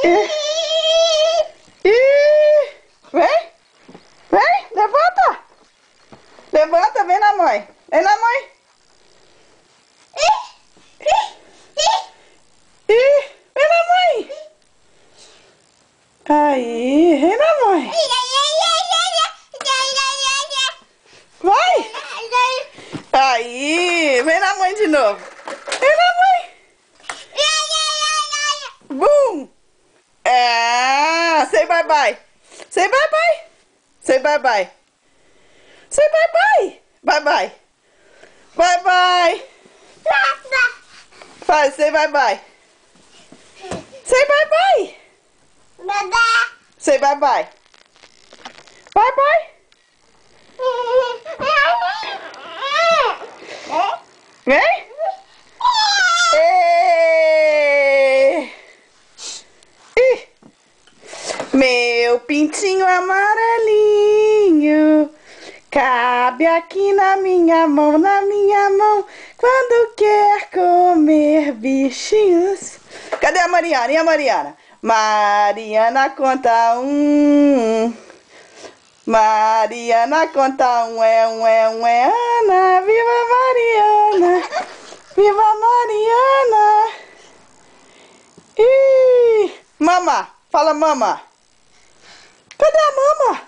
Ih, ih, vem, vem, levanta. Levanta, vem na mãe. Vem na mãe. Ih, vem na mãe. Aí, vem na mãe. Vai. Aí, vem na mãe de novo. Vem na mãe. Bum. É, say bye bye. Say bye bye. Say bye bye. Say bye bye. Bye bye. Bye bye. Faz, say bye bye. Say bye bye. Say bye bye. Bye bye. Vem. Ê! Ih! Meu pintinho amarelinho cabe aqui na minha mão, quando quer comer bichinhos. Cadê a Mariana? E a Mariana? Mariana conta um. Mariana conta um, Ana. Viva Mariana! Viva Mariana! Ih! Mama! Fala, mama! Cadê a mama?